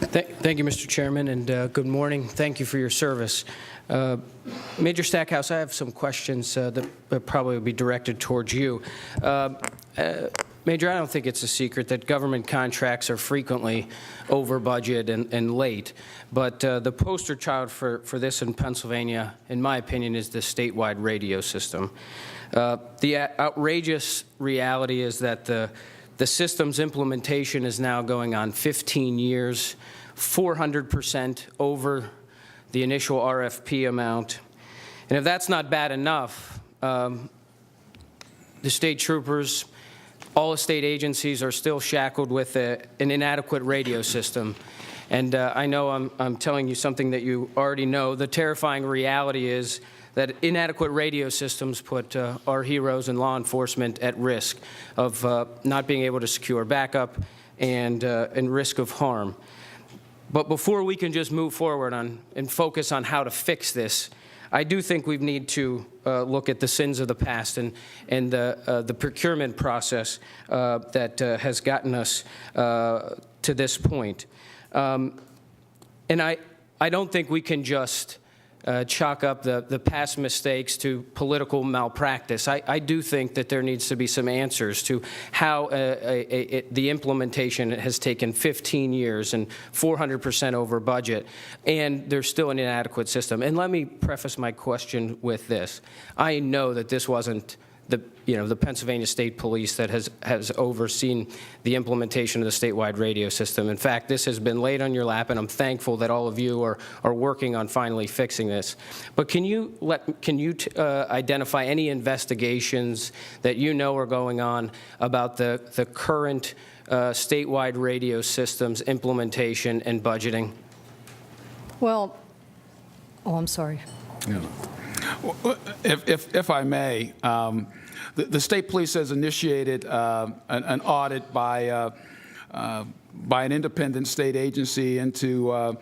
Thank you, Mr. Chairman, and good morning. Thank you for your service. Major Stackhouse, I have some questions that probably will be directed towards you. Major, I don't think it's a secret that government contracts are frequently over budget and late, but the poster child for this in Pennsylvania, in my opinion, is the statewide radio system. The outrageous reality is that the system's implementation is now going on 15 years, 400% over the initial RFP amount. And if that's not bad enough, the state troopers, all the state agencies are still shackled with an inadequate radio system. And I know I'm telling you something that you already know. The terrifying reality is that inadequate radio systems put our heroes in law enforcement at risk of not being able to secure backup and risk of harm. But before we can just move forward and focus on how to fix this, I do think we need to look at the sins of the past and the procurement process that has gotten us to this point. And I don't think we can just chalk up the past mistakes to political malpractice. I do think that there needs to be some answers to how the implementation has taken 15 years and 400% over budget, and there's still an inadequate system. And let me preface my question with this. I know that this wasn't the Pennsylvania State Police that has overseen the implementation of the statewide radio system. In fact, this has been laid on your lap, and I'm thankful that all of you are working on finally fixing this. But can you identify any investigations that you know are going on about the current statewide radio system's implementation and budgeting? Well, I'm sorry. Yeah. If I may, the state police has initiated an audit by an independent state agency into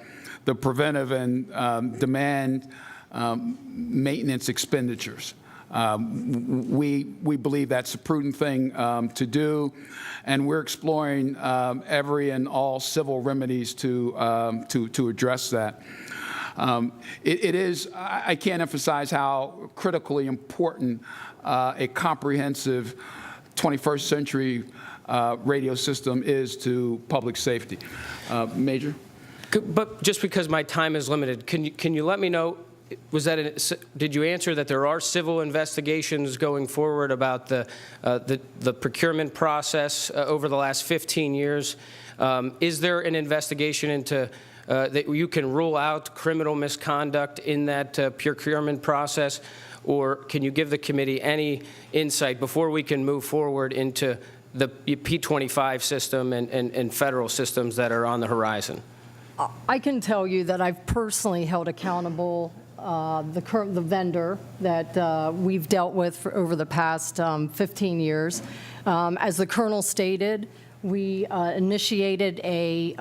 the preventive and demand maintenance expenditures. We believe that's a prudent thing to do, and we're exploring every and all civil remedies to address that. It is, I can't emphasize how critically important a comprehensive 21st century radio system is to public safety. Major? But just because my time is limited, can you let me know, did you answer that there are civil investigations going forward about the procurement process over the last 15 years? Is there an investigation into that you can rule out criminal misconduct in that procurement process? Or can you give the committee any insight before we can move forward into the P25 system and federal systems that are on the horizon? I can tell you that I've personally held accountable the vendor that we've dealt with for over the past 15 years. As the Colonel stated, we initiated a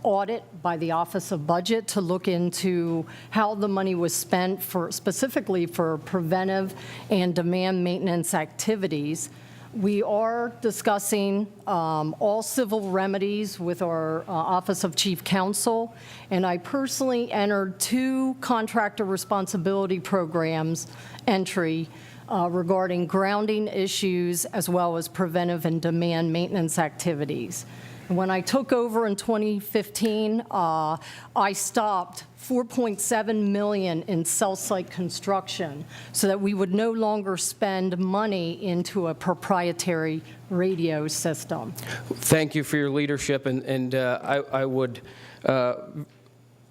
audit by the Office of Budget to look into how the money was spent specifically for preventive and demand maintenance activities. We are discussing all civil remedies with our Office of Chief Counsel, and I personally entered 2 contractor responsibility programs entry regarding grounding issues as well as preventive and demand maintenance activities. When I took over in 2015, I stopped $4.7 million in cell site construction so that we would no longer spend money into a proprietary radio system. Thank you for your leadership, and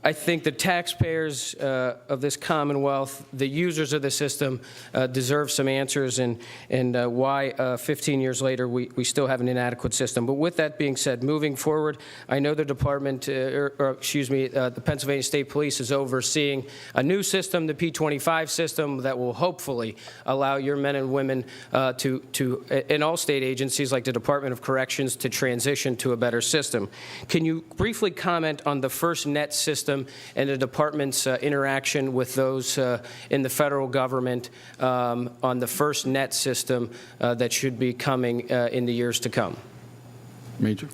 I think the taxpayers of this Commonwealth, the users of the system, deserve some answers and why 15 years later we still have an inadequate system. But with that being said, moving forward, I know the department, the Pennsylvania State Police is overseeing a new system, the P25 system, that will hopefully allow your men and women in all state agencies like the Department of Corrections to transition to a better system. Can you briefly comment on the FirstNet system and the department's interaction with those in the federal government on the FirstNet system that should be coming in the years to come? Major?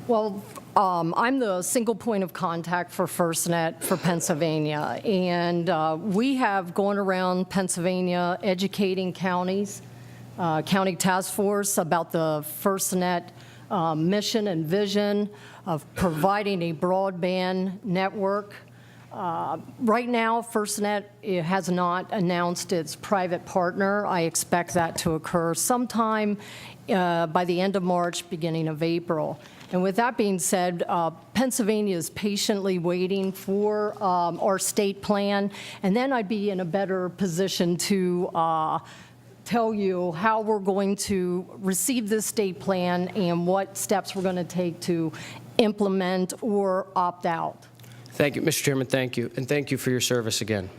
Well, I'm the single point of contact for FirstNet for Pennsylvania, and we have gone around Pennsylvania educating counties, county task force about the FirstNet mission and vision of providing a broadband network. Right now, FirstNet has not announced its private partner. I expect that to occur sometime by the end of March, beginning of April. And with that being said, Pennsylvania is patiently waiting for our state plan, and then I'd be in a better position to tell you how we're going to receive this state plan and what steps we're going to take to implement or opt out. Thank you, Mr. Chairman, thank you. And thank you for your service again.